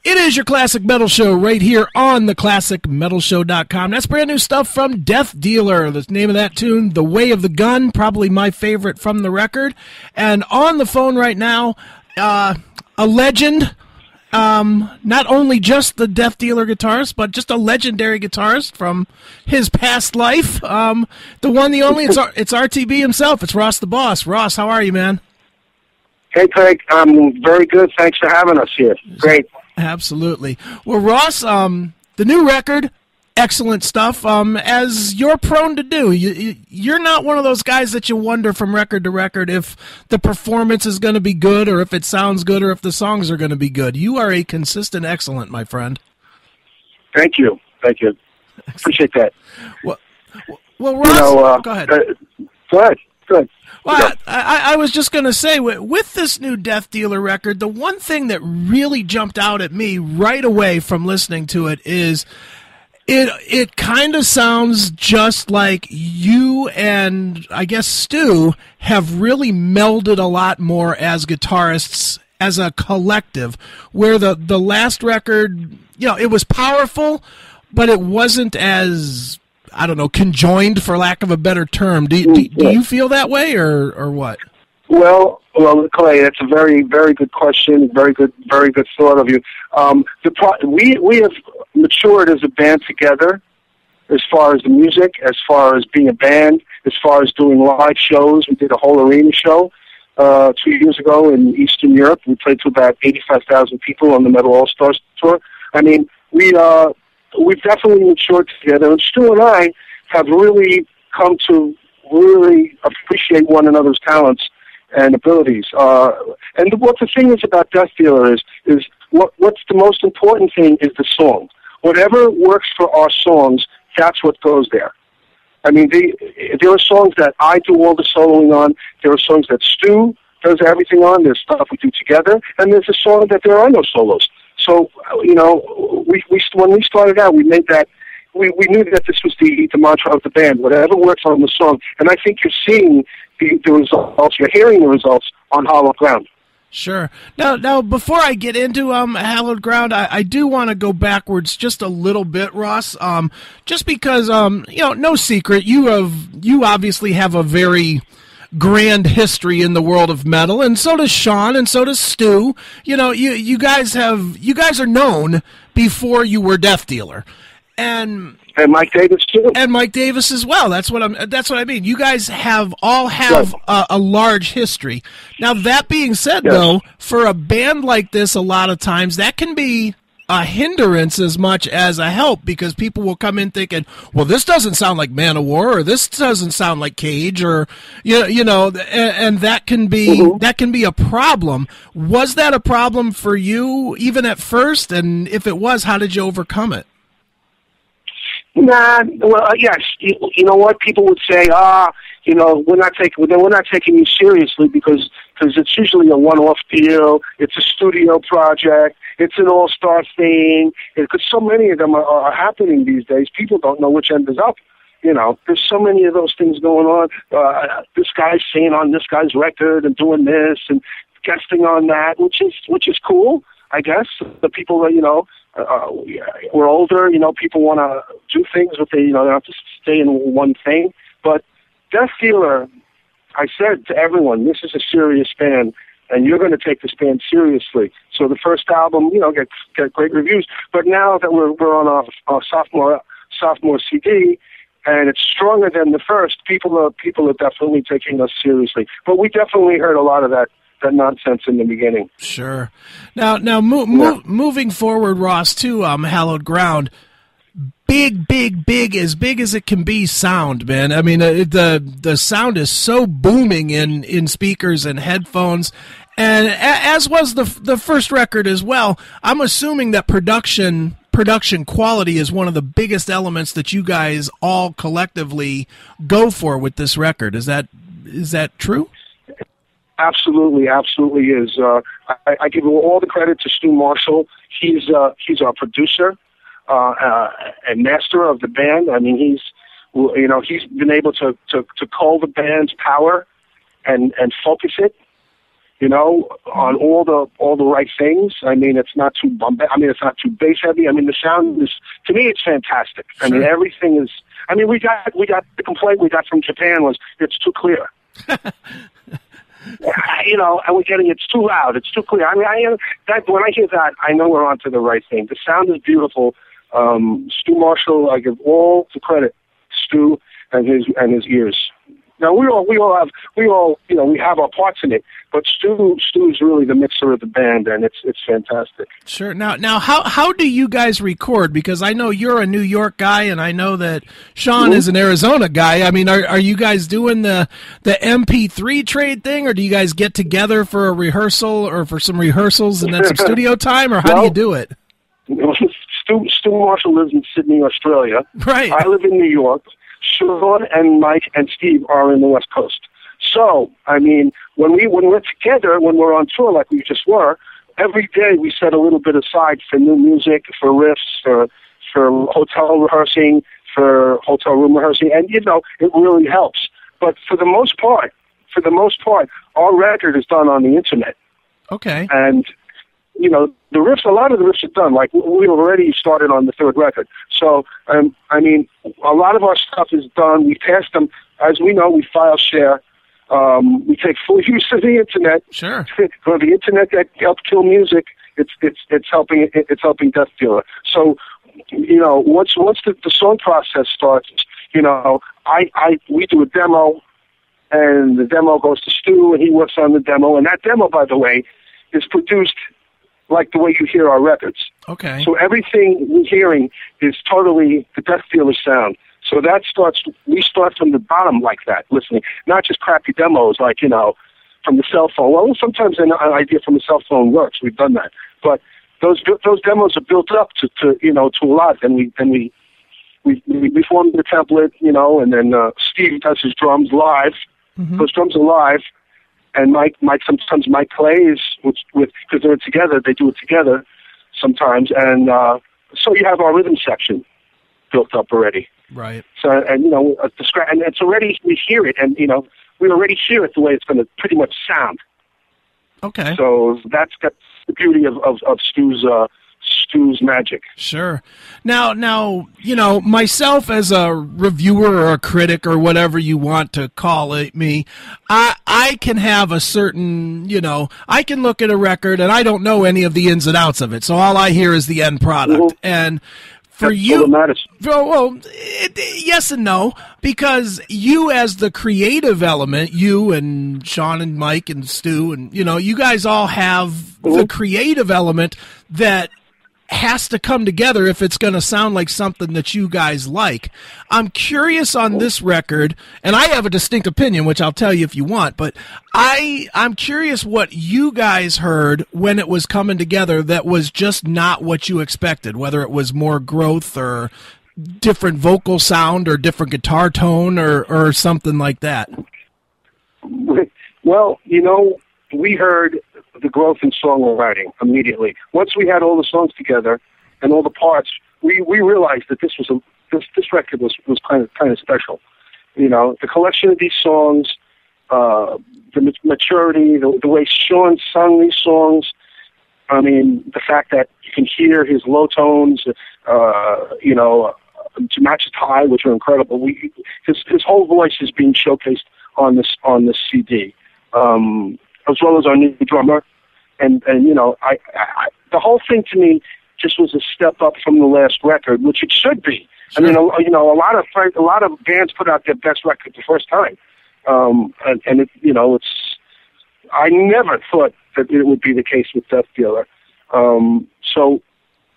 It is your Classic Metal Show right here on theclassicmetalshow.com. That's brand new stuff from Death Dealer. The name of that tune, The Way of the Gun, probably my favorite from the record. And on the phone right now, a legend, not only just the Death Dealer guitarist, but just a legendary guitarist from his past life. The one, the only, it's RTB himself. It's Ross the Boss. Ross, how are you, man? Hey, Craig. I'm very good. Thanks for having us here. Great. Absolutely. Well, Ross, the new record, excellent stuff. As you're prone to do, you're not one of those guys that you wonder from record to record if the performance is going to be good or if it sounds good or if the songs are going to be good. You are a consistent excellent, my friend. Thank you. Thank you. Appreciate that. Well, Ross, go ahead. Go ahead. Good. Well, I was just going to say, with this new Death Dealer record, the one thing that really jumped out at me right away from listening to it is it kind of sounds just like you and, I guess, Stu have really melded a lot more as guitarists, as a collective, where the last record, it was powerful, but it wasn't as, I don't know, conjoined, for lack of a better term. Do you feel that way, or what? Well, Clay, that's a very, very good question. Very good thought of you. We have matured as a band together, as far as the music, as far as being a band, as far as doing live shows. We did a whole arena show 2 years ago in Eastern Europe. We played to about 85,000 people on the Metal All Stars tour. I mean, we've definitely matured together, and Stu and I have really come to really appreciate one another's talents and abilities. And what the thing is about Death Dealer is what's the most important thing is the song. Whatever works for our songs, that's what goes there. I mean, there are songs that I do all the soloing on. There are songs that Stu does everything on. There's stuff we do together, and there's a song that there are no solos. So, when we started out, we made that, we knew that this was the mantra of the band, whatever works on the song. And I think you're seeing the results, you're hearing the results on Hallowed Ground. Sure. Now, before I get into Hallowed Ground, I do want to go backwards just a little bit, Ross. Just because, no secret, you obviously have a very grand history in the world of metal, and so does Sean, and so does Stu. You guys are known before you were Death Dealer, and Mike Davis too, and Mike Davis as well. That's what I mean. You guys have a large history. Now, that being said, though, for a band like this, a lot of times that can be a hindrance as much as a help, because people will come in thinking, well, this doesn't sound like Manowar, or this doesn't sound like Cage, or and that can be a problem. Was that a problem for you even at first? And if it was, how did you overcome it? Nah, well, yes. You know what? People would say, we're not taking you seriously because it's usually a one-off deal. It's a studio project. It's an all-star thing. Because so many of them are happening these days. People don't know which end is up. There's so many of those things going on. This guy's singing on this guy's record and doing this and guesting on that, which is cool, I guess. The people that, we're older, people want to do things, but they don't have to stay in one thing. But Death Dealer, I said to everyone, this is a serious band, and you're going to take this band seriously. So the first album, get great reviews. But now that we're on our sophomore CD, and it's stronger than the first, people are definitely taking us seriously. But we definitely heard a lot of that nonsense in the beginning. Sure. Now, moving forward, Ross, to Hallowed Ground, big as it can be sound, man. I mean, the sound is so booming in speakers and headphones, and as was the first record as well. I'm assuming that production quality is one of the biggest elements that you guys all collectively go for with this record. Is that true? Absolutely is. I give all the credit to Stu Marshall. He's our producer and master of the band. I mean, he's been able to cull the band's power and focus it you know, on all the right things. I mean, it's not too it's not too bass heavy. I mean, the sound is, to me, it's fantastic. Sure. I mean, everything is. I mean, we got the complaint we got from Japan was it's too clear. You know, and we're getting it's too loud. It's too clear. I mean, when I hear that, I know we're onto the right thing. The sound is beautiful. Stu Marshall, I give all the credit to Stu and his ears. Now we all you know, we have our parts in it, but Stu is really the mixer of the band, and it's fantastic. Sure. Now how do you guys record? Because I know you're a New York guy, and I know that Sean is an Arizona guy. I mean, are you guys doing the MP3 trade thing, or do you guys get together for a rehearsal or for some rehearsals and then some studio time, or how do you do it? Stu Marshall lives in Sydney, Australia. Right. I live in New York. Sean and Mike and Steve are in the West Coast. So, I mean, when we're together, when we're on tour like we just were, every day we set a little bit aside for new music, for riffs, for hotel rehearsing, for hotel room rehearsing, and, you know, it really helps. But for the most part, our record is done on the internet. Okay. And, you know, a lot of the riffs are done. Like, we've already started on the third record. So, I mean, a lot of our stuff is done. We pass them, as we know, we file share. We take full use of the internet. Sure. For the internet that helped kill music, it's helping Death Dealer. So, you know, once the song process starts, you know, we do a demo, and the demo goes to Stu, and he works on the demo. And that demo, by the way, is produced like the way you hear our records. Okay. So everything we're hearing is totally the Death Dealer sound. So we start from the bottom like that, listening. Not just crappy demos like, you know, from the cell phone. Well, sometimes an idea from a cell phone works. We've done that. But those demos are built up to you know, to a lot. And we form the template, you know, and then Steve does his drums live. Mm-hmm. Those drums are live. And Mike sometimes Mike plays with because they're together. They do it together sometimes, and so you have our rhythm section built up already. Right. So, and you know, and it's already, we hear it, and you know, we already hear it the way it's going to pretty much sound. Okay. So that's the beauty of Stu's magic. Sure. Now, you know, myself as a reviewer or a critic or whatever you want to call it, I can have a certain, you know, I can look at a record and I don't know any of the ins and outs of it. So all I hear is the end product. Mm-hmm. And for that's you, well, yes and no, because you as the creative element, you and Sean and Mike and Stu, and, you know, you guys all have the creative element that has to come together if it's going to sound like something that you guys like. I'm curious on this record, and I have a distinct opinion, which I'll tell you if you want, but I'm curious what you guys heard when it was coming together that was just not what you expected, whether it was more growth or different vocal sound or different guitar tone or something like that. Well, you know, we heard the growth in songwriting immediately. Once we had all the songs together and all the parts, we realized that this record was kind of special. You know, the collection of these songs, the maturity, the way Sean sung these songs. I mean, the fact that you can hear his low tones, you know, to match his high, which are incredible. His whole voice is being showcased on this CD. As well as our new drummer, and you know, I the whole thing to me just was a step up from the last record, which it should be. Sure. I mean, you know, a lot of bands put out their best record the first time, and it, you know, I never thought that it would be the case with Death Dealer. So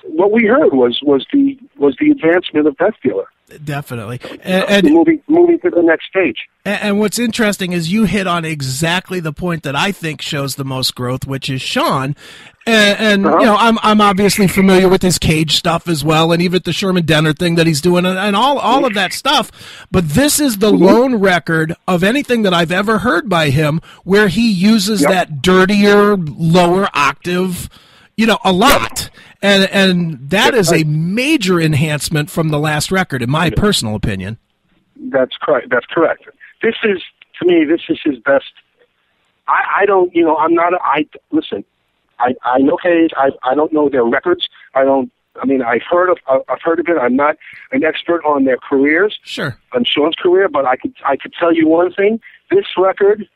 what we heard was the advancement of Death Dealer. Definitely. And moving to the next stage. And what's interesting is you hit on exactly the point that I think shows the most growth, which is Sean. And you know, I'm obviously familiar with his Cage stuff as well, and even the Sherman Denner thing that he's doing, and all of that stuff. But this is the lone record of anything that I've ever heard by him where he uses that dirtier, lower octave, you know, a lot. And that is a major enhancement from the last record, in my personal opinion. That's correct. That's correct. To me, this is his best I don't, I'm not, listen, I know Cage. I don't know their records. I've heard of it. I'm not an expert on their careers. Sure. On Sean's career, but I could tell you one thing. This record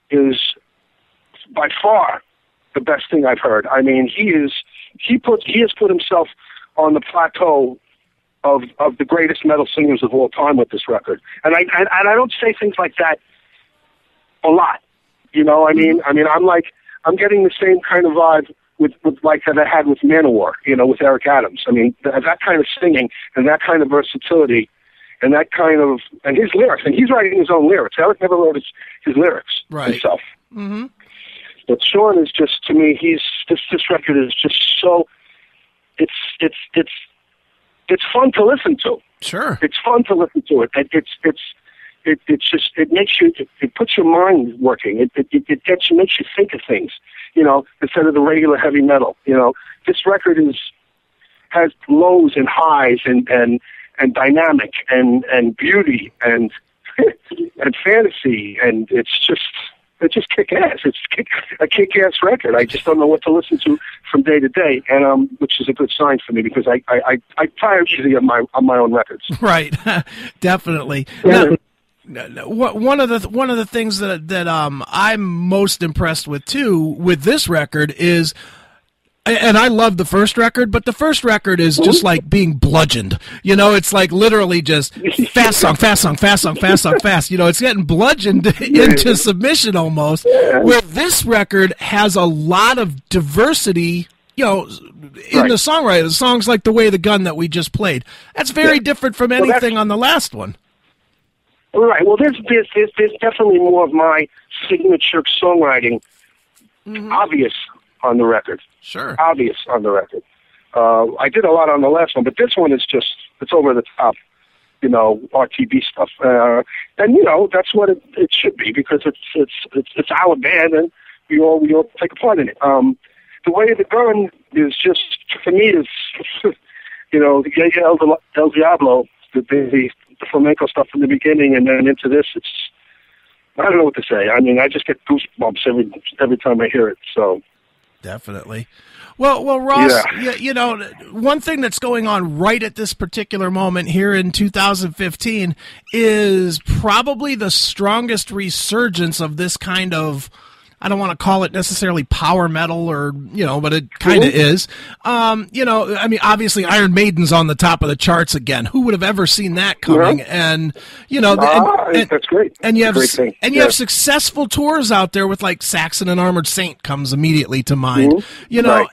is by far the best thing I've heard. I mean, he has put himself on the plateau of the greatest metal singers of all time with this record. And I don't say things like that a lot. I'm getting the same kind of vibe with like that I had with Manowar, with Eric Adams. I mean, that kind of singing and that kind of versatility and that kind of, and his lyrics, and he's writing his own lyrics. Eric never wrote his lyrics himself. Mm-hmm. But Sean is just, to me, this record is just so, it's fun to listen to. Sure. It's fun to listen to it. It makes you, it puts your mind working. It makes you think of things, instead of the regular heavy metal. This record has lows and highs and dynamic and beauty and and fantasy, and it's just kick ass. It's a kick ass record. I just don't know what to listen to from day to day, and which is a good sign for me because I tire easily on my own records. Right, definitely. Yeah. One of the things that I'm most impressed with too with this record is, and I love the first record, but the first record is just like being bludgeoned. It's like literally just fast song, fast song, fast song, fast song, fast. It's getting bludgeoned into submission almost. Where this record has a lot of diversity, in the songwriting. Songs like The Way of the Gun that we just played. That's very different from anything on the last one. Right. Well, there's definitely more of my signature songwriting obvious on the record. Sure. Obvious on the record. I did a lot on the last one, but this one is just, it's over the top, RTB stuff. And that's what it should be because it's our band and we all take a part in it. The Way of the Gun is just, for me, is, the El Diablo, the flamenco stuff from the beginning and then into this, I don't know what to say. I mean, I just get goosebumps every time I hear it, so. Definitely. Well, Ross, one thing that's going on right at this particular moment here in 2015 is probably the strongest resurgence of this kind of, I don't want to call it necessarily power metal or, but it kind of is. I mean, obviously Iron Maiden's on the top of the charts again. Who would have ever seen that coming? And, that's great. And you have, great thing. And you have successful tours out there with like Saxon and Armored Saint comes immediately to mind. Right.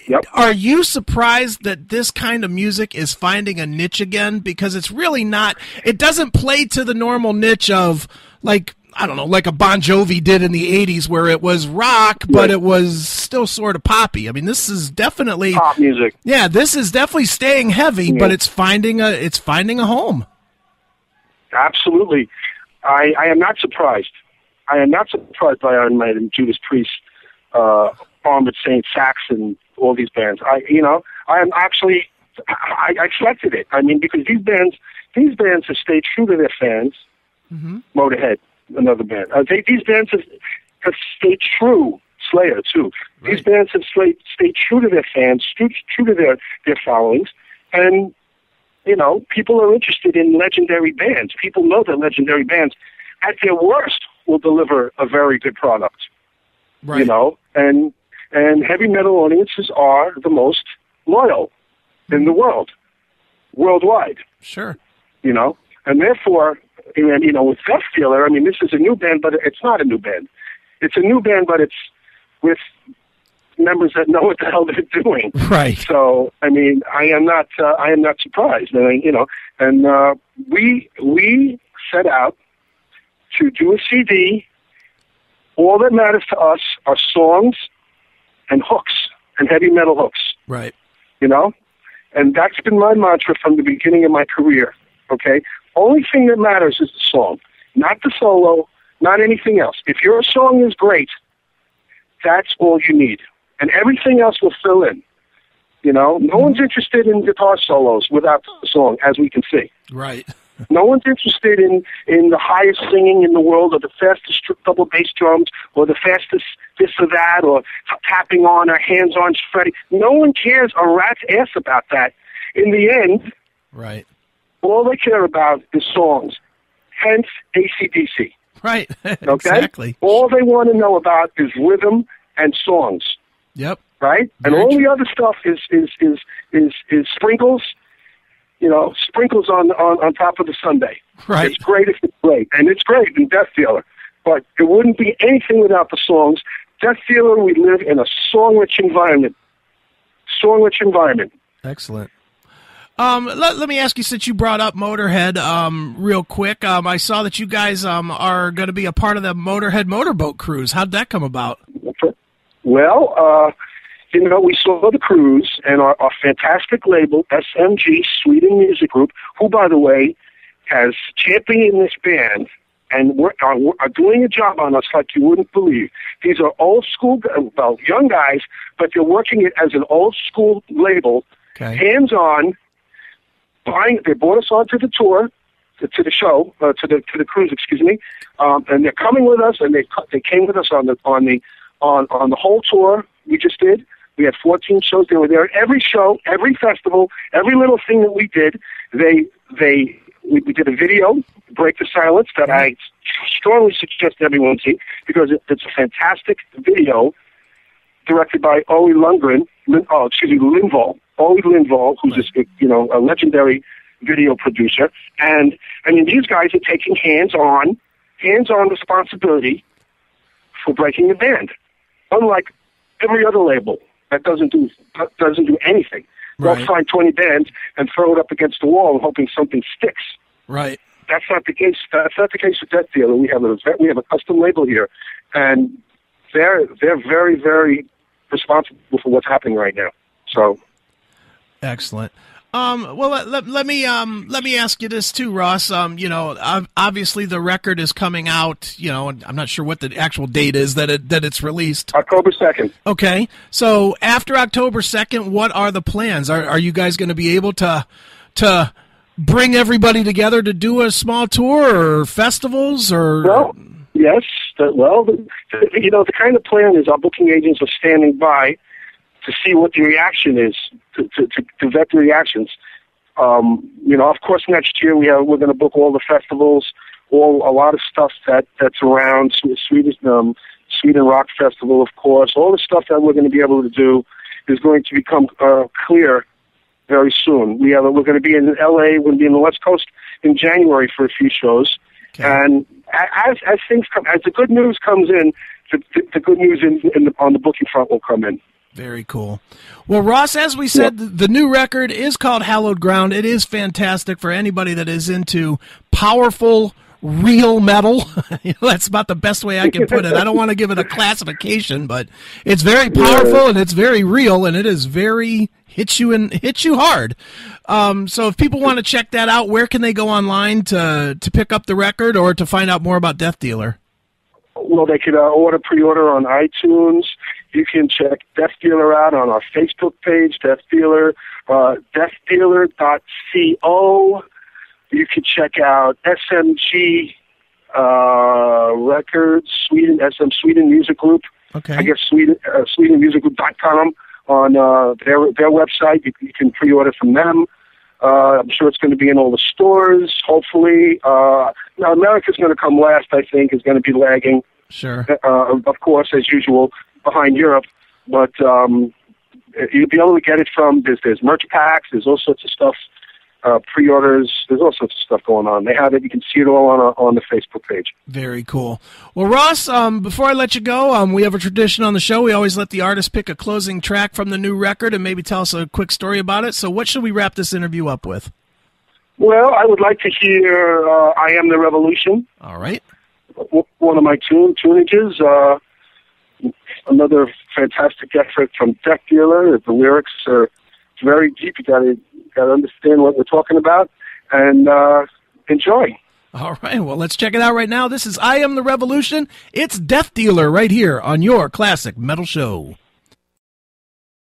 Yep. Are you surprised that this kind of music is finding a niche again? Because it's really not, it doesn't play to the normal niche of like, I don't know, like a Bon Jovi did in the 80s where it was rock, but it was still sort of poppy. I mean, this is definitely pop music. Yeah, this is definitely staying heavy, but it's finding a home. Absolutely. I am not surprised. I am not surprised by Iron Maiden, Judas Priest, Armored Saint, Saxon, all these bands. I am actually, I expected it. I mean, because these bands have stayed true to their fans. Mm-hmm. Motorhead, another band. These bands have stayed true. Slayer too. Right. These bands have stayed true to their fans, true to their followings, and people are interested in legendary bands. People know that legendary bands, at their worst, will deliver a very good product. Right. And heavy metal audiences are the most loyal in the world, worldwide. Sure. And therefore, with Death Dealer, I mean, this is a new band, but it's not a new band. It's a new band, but it's with members that know what the hell they're doing. Right. So, I mean, I am not surprised. And we set out to do a CD. All that matters to us are songs and hooks and heavy metal hooks. Right. And that's been my mantra from the beginning of my career. Okay? Only thing that matters is the song, not the solo, not anything else. If your song is great, that's all you need. And everything else will fill in. No one's interested in guitar solos without the song, as we can see. Right. No one's interested in the highest singing in the world, or the fastest double bass drums, or the fastest this or that, or tapping on or hands on shredding. No one cares a rat's ass about that. In the end, right, all they care about is songs. Hence, AC/DC. Right. Okay? Exactly. All they want to know about is rhythm and songs. Yep. Right? And Very all true. the other stuff is sprinkles. Sprinkles on top of the sundae. Right. It's great if it's great, and it's great in Death Dealer. But it wouldn't be anything without the songs. Death Dealer, we live in a song-rich environment. Song-rich environment. Excellent. Let me ask you, since you brought up Motorhead, real quick. I saw that you guys are going to be a part of the Motorhead motorboat cruise. How'd that come about? Well, we saw the cruise, and our fantastic label, SMG Sweden Music Group, who, by the way, has championed this band and are doing a job on us like you wouldn't believe. These are old school, well, young guys, but they're working it as an old school label, Okay. hands-on. They brought us onto the tour, to the show, to the cruise, excuse me, and they're coming with us, and they came with us on the whole tour we just did. We had 14 shows. They were there at every show, every festival, every little thing that we did. We did a video, Break the Silence, that I strongly suggest everyone see, because it's a fantastic video directed by Owe Lundgren. Lindvall. Owe Lindvall, who's a legendary video producer. And I mean, these guys are taking hands-on responsibility for breaking the band. Unlike every other label that doesn't do anything. Right. They'll find 20 bands and throw it up against the wall, hoping something sticks. Right. That's not the case. That's not the case with Death Dealer. We have a custom label here, and they're very, very responsible for what's happening right now. So. Excellent. Well, let me ask you this too, Ross. Obviously the record is coming out. And I'm not sure what the actual date is that it's released. October 2nd. Okay. So after October 2nd, what are the plans? Are you guys going to be able to bring everybody together to do a small tour or festivals or? Well, yes. The kind of plan is our booking agents are standing by to see what the reaction is, to vet the reactions. Of course, next year we're going to book all the festivals, a lot of stuff that's around Sweden Rock Festival, of course. All the stuff that we're going to be able to do is going to become clear very soon. We're going to be in LA. We're going to be in the West Coast in January for a few shows. Okay. And as things come, as the good news comes in, the good news on the booking front will come in. Very cool. Well, Ross, as we said, the new record is called Hallowed Ground. It is fantastic for anybody that is into powerful, real metal. That's about the best way I can put it. I don't want to give it a classification, but it's very powerful and it's very real, and it is very hits you hard. So if people want to check that out, where can they go online to pick up the record or to find out more about Death Dealer? Well, they could pre-order on iTunes. You can check Death Dealer out on our Facebook page, Death Dealer, deathdealer.co. You can check out SMG Records, Sweden Music Group. Okay. I guess SwedenMusicGroup.com on their website. You can pre-order from them. I'm sure it's going to be in all the stores, hopefully. Now, America's going to come last, I think, is going to be lagging. Sure. Of course, as usual, behind Europe. But you'll be able to get it from, there's merch packs, there's all sorts of stuff, pre-orders, there's all sorts of stuff going on. They have it. You can see it all on the Facebook page. Very cool. Well, Ross, before I let you go, we have a tradition on the show. We always let the artist pick a closing track from the new record and maybe tell us a quick story about it. So what should we wrap this interview up with? Well, I would like to hear I Am the Revolution. All right. One of my tunages. Another fantastic effort from Death Dealer. The lyrics are very deep. You got to understand what we're talking about and enjoy. All right. Well, let's check it out right now. This is I Am the Revolution. It's Death Dealer right here on your Classic Metal Show.